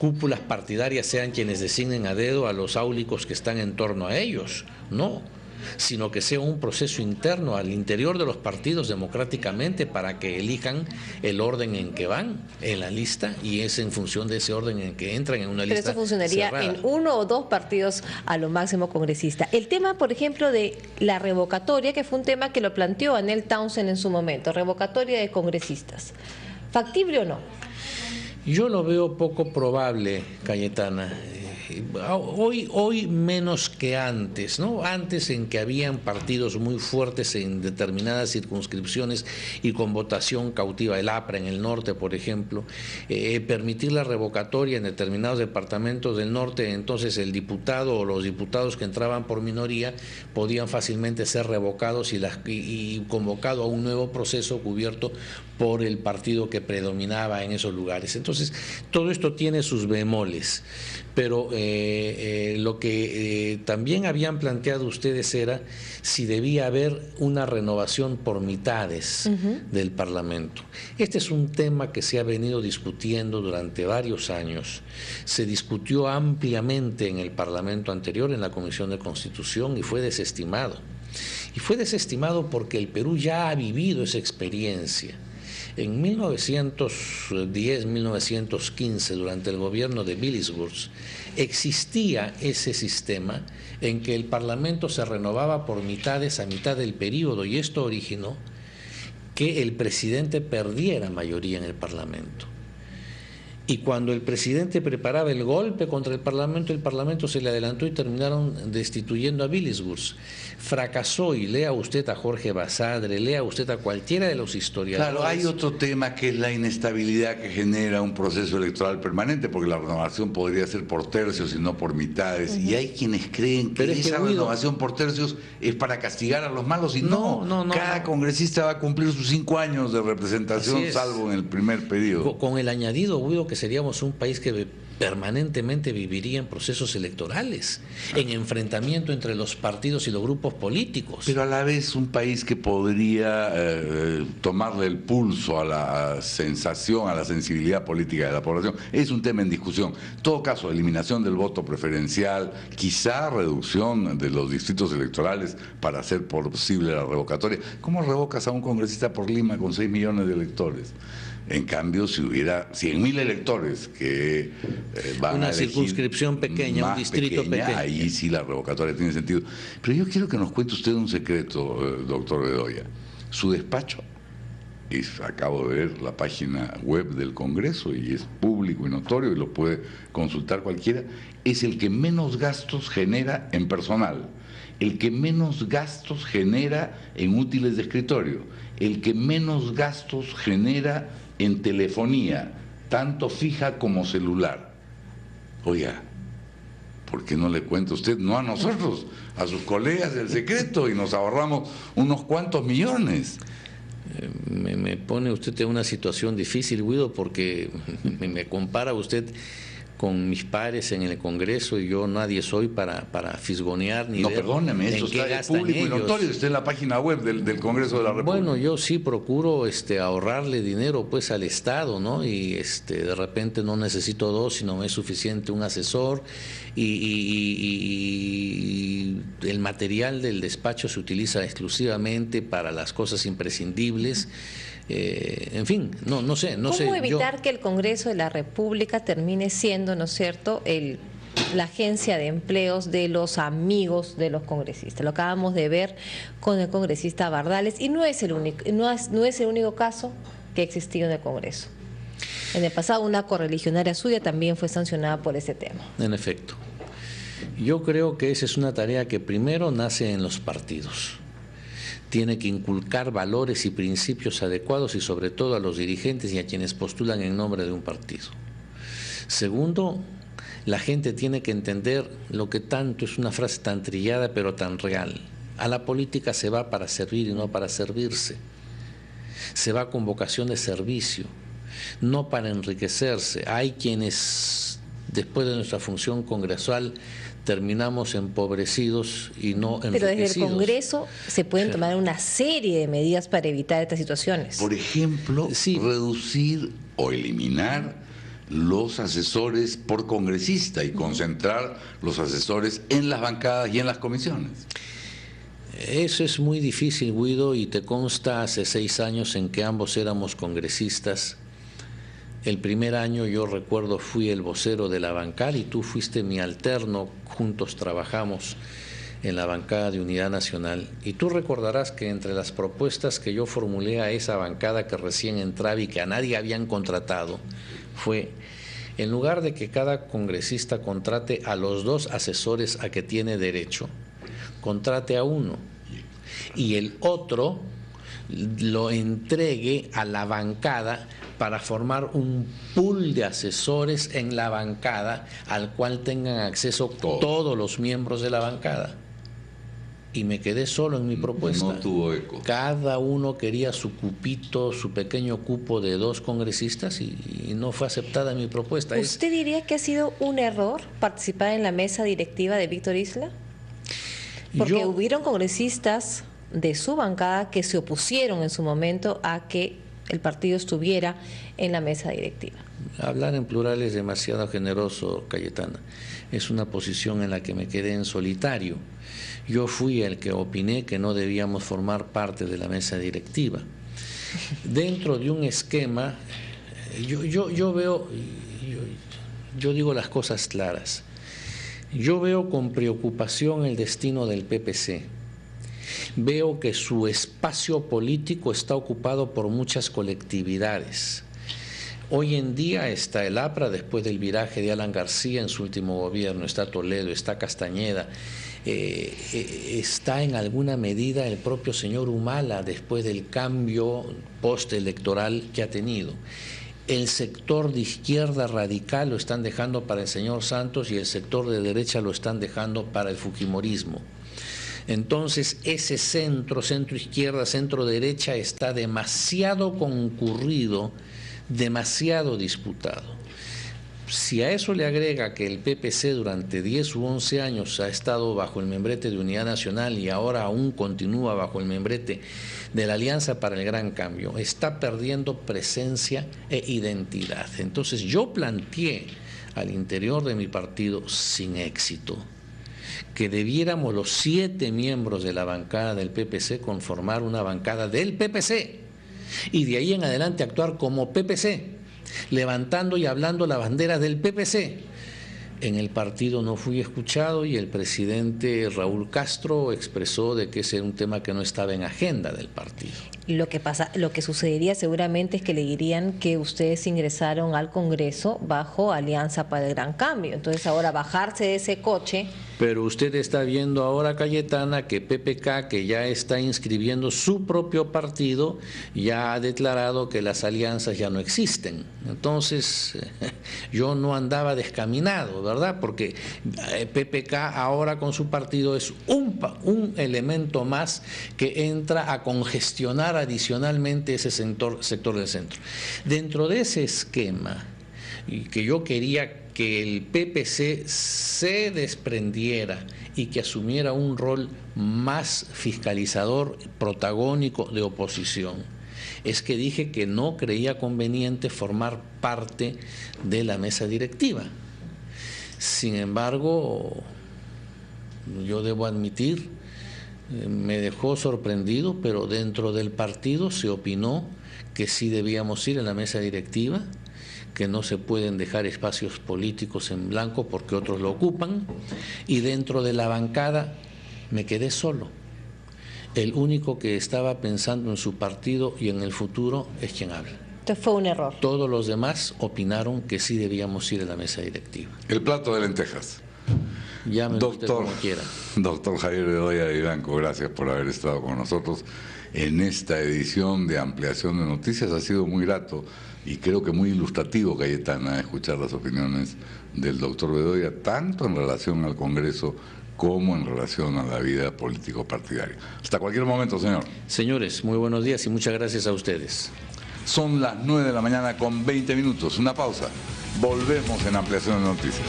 cúpulas partidarias sean quienes designen a dedo a los áulicos que están en torno a ellos, no, sino que sea un proceso interno al interior de los partidos democráticamente para que elijan el orden en que van en la lista, y es en función de ese orden en que entran en una lista. Pero eso funcionaría cerrada. En 1 o 2 partidos a lo máximo congresista. El tema, por ejemplo, de la revocatoria, que fue un tema que lo planteó Anel Townsend en su momento, revocatoria de congresistas, ¿factible o no? Yo lo veo poco probable, Cayetana. Hoy menos que antes, ¿no? Antes, en que habían partidos muy fuertes en determinadas circunscripciones y con votación cautiva, el APRA en el norte, por ejemplo, permitir la revocatoria en determinados departamentos del norte, entonces el diputado o los diputados que entraban por minoría podían fácilmente ser revocados y convocado a un nuevo proceso cubierto por el partido que predominaba en esos lugares. Entonces, todo esto tiene sus bemoles, pero lo que también habían planteado ustedes era si debía haber una renovación por mitades del Parlamento. Este es un tema que se ha venido discutiendo durante varios años. Se discutió ampliamente en el Parlamento anterior, en la Comisión de Constitución, y fue desestimado. Y fue desestimado porque el Perú ya ha vivido esa experiencia. En 1910-1915, durante el gobierno de Billisburg, existía ese sistema en que el Parlamento se renovaba por mitades a mitad del periodo, y esto originó que el presidente perdiera mayoría en el Parlamento. Y cuando el presidente preparaba el golpe contra el Parlamento se le adelantó y terminaron destituyendo a Billisburg. Fracasó, y lea usted a Jorge Basadre, lea usted a cualquiera de los historiadores. Claro, hay otro tema que es la inestabilidad que genera un proceso electoral permanente, porque la renovación podría ser por tercios y no por mitades. Y hay quienes creen que esa renovación por tercios es para castigar a los malos, y no. Cada congresista va a cumplir sus 5 años de representación, salvo en el primer periodo. Con el añadido, Guido, que seríamos un país que permanentemente viviría en procesos electorales, en enfrentamiento entre los partidos y los grupos políticos. Pero a la vez un país que podría tomarle el pulso a la sensación, a la sensibilidad política de la población. Es un tema en discusión. En todo caso, eliminación del voto preferencial, quizá reducción de los distritos electorales para hacer posible la revocatoria. ¿Cómo revocas a un congresista por Lima con 6 millones de electores? En cambio, si hubiera 100.000 electores que van una a elegir circunscripción pequeña, un distrito pequeño, ahí sí la revocatoria tiene sentido. Pero yo quiero que nos cuente usted un secreto, doctor Bedoya. Su despacho, y acabo de ver la página web del Congreso y es público y notorio y lo puede consultar cualquiera, es el que menos gastos genera en personal, el que menos gastos genera en útiles de escritorio, el que menos gastos genera en telefonía, tanto fija como celular. Oiga, ¿por qué no le cuenta usted, no a nosotros, a sus colegas del secreto, y nos ahorramos unos cuantos millones? Me pone usted en una situación difícil, Guido, porque me compara usted con mis pares en el Congreso, y yo nadie soy para fisgonear ni ver. Perdóneme, esto está público y notorio, está en la página web del Congreso de la República. Bueno, yo sí procuro ahorrarle dinero pues al Estado, ¿no? Y de repente no necesito 2, sino es suficiente un asesor, y el material del despacho se utiliza exclusivamente para las cosas imprescindibles. En fin, no sé. ¿Cómo evitar que el Congreso de la República termine siendo, ¿no es cierto?, la agencia de empleos de los amigos de los congresistas? Lo acabamos de ver con el congresista Bardales, y no es el único caso que ha existido en el Congreso. En el pasado, una correligionaria suya también fue sancionada por ese tema. En efecto. Yo creo que esa es una tarea que primero nace en los partidos. Tiene que inculcar valores y principios adecuados, y sobre todo a los dirigentes y a quienes postulan en nombre de un partido. Segundo, la gente tiene que entender lo que tanto es una frase tan trillada pero tan real. A la política se va para servir y no para servirse. Se va con vocación de servicio, no para enriquecerse. Hay quienes, después de nuestra función congresual, terminamos empobrecidos y no enriquecidos. Pero desde el Congreso se pueden tomar una serie de medidas para evitar estas situaciones. Por ejemplo, reducir o eliminar los asesores por congresista y concentrar los asesores en las bancadas y en las comisiones. Eso es muy difícil, Guido, y te consta hace 6 años en que ambos éramos congresistas. El primer año, yo recuerdo, fui el vocero de la bancada y tú fuiste mi alterno, juntos trabajamos en la bancada de Unidad Nacional. Y tú recordarás que entre las propuestas que yo formulé a esa bancada que recién entraba y que a nadie habían contratado, fue, en lugar de que cada congresista contrate a los 2 asesores a que tiene derecho, contrate a uno y el otro lo entregue a la bancada para formar un pool de asesores en la bancada al cual tengan acceso todos los miembros de la bancada. Y me quedé solo en mi propuesta. No tuvo eco. Cada uno quería su cupito, su pequeño cupo de 2 congresistas y no fue aceptada mi propuesta. ¿Usted diría que ha sido un error participar en la mesa directiva de Víctor Isla? Porque hubieron congresistas de su bancada que se opusieron en su momento a que el partido estuviera en la mesa directiva. Hablar en plural es demasiado generoso, Cayetana. Es una posición en la que me quedé en solitario. Yo fui el que opiné que no debíamos formar parte de la mesa directiva. Dentro de un esquema, yo veo, yo digo las cosas claras. Yo veo con preocupación el destino del PPC. Veo que su espacio político está ocupado por muchas colectividades. Hoy en día está el APRA después del viraje de Alan García en su último gobierno, está Toledo, está Castañeda, está en alguna medida el propio señor Humala después del cambio postelectoral que ha tenido. El sector de izquierda radical lo están dejando para el señor Santos y el sector de derecha lo están dejando para el fujimorismo. Entonces ese centro, centro izquierda, centro derecha está demasiado concurrido, demasiado disputado. Si a eso le agrega que el PPC durante 10 u 11 años ha estado bajo el membrete de Unidad Nacional y ahora aún continúa bajo el membrete de la Alianza para el Gran Cambio, está perdiendo presencia e identidad. Entonces yo planteé al interior de mi partido, sin éxito, que debiéramos los 7 miembros de la bancada del PPC conformar una bancada del PPC y de ahí en adelante actuar como PPC, levantando y hablando la bandera del PPC. En el partido no fui escuchado y el presidente Raúl Castro expresó de que ese era un tema que no estaba en agenda del partido. Lo que sucedería seguramente es que le dirían que ustedes ingresaron al Congreso bajo Alianza para el Gran Cambio. Entonces ahora bajarse de ese coche. Pero usted está viendo ahora, Cayetana, que PPK, que ya está inscribiendo su propio partido, ya ha declarado que las alianzas ya no existen. Entonces, yo no andaba descaminado, ¿verdad? Porque PPK ahora con su partido es un elemento más que entra a congestionar adicionalmente ese sector del centro. Dentro de ese esquema, y que yo quería que el PPC se desprendiera y que asumiera un rol más fiscalizador, protagónico de oposición, es que dije que no creía conveniente formar parte de la mesa directiva. Sin embargo, yo debo admitir, me dejó sorprendido, pero dentro del partido se opinó que sí debíamos ir a la mesa directiva, que no se pueden dejar espacios políticos en blanco porque otros lo ocupan, y dentro de la bancada me quedé solo. El único que estaba pensando en su partido y en el futuro es quien habla. Esto fue un error. Todos los demás opinaron que sí debíamos ir a la mesa directiva. El plato de lentejas. Llámeme usted como quiera. Doctor Javier Bedoya Vivanco, gracias por haber estado con nosotros en esta edición de Ampliación de Noticias. Ha sido muy grato y creo que muy ilustrativo, Cayetana, escuchar las opiniones del doctor Bedoya, tanto en relación al Congreso como en relación a la vida político-partidaria. Hasta cualquier momento, señor. Señores, muy buenos días y muchas gracias a ustedes. Son las 9 de la mañana con 20 minutos. Una pausa. Volvemos en Ampliación de Noticias.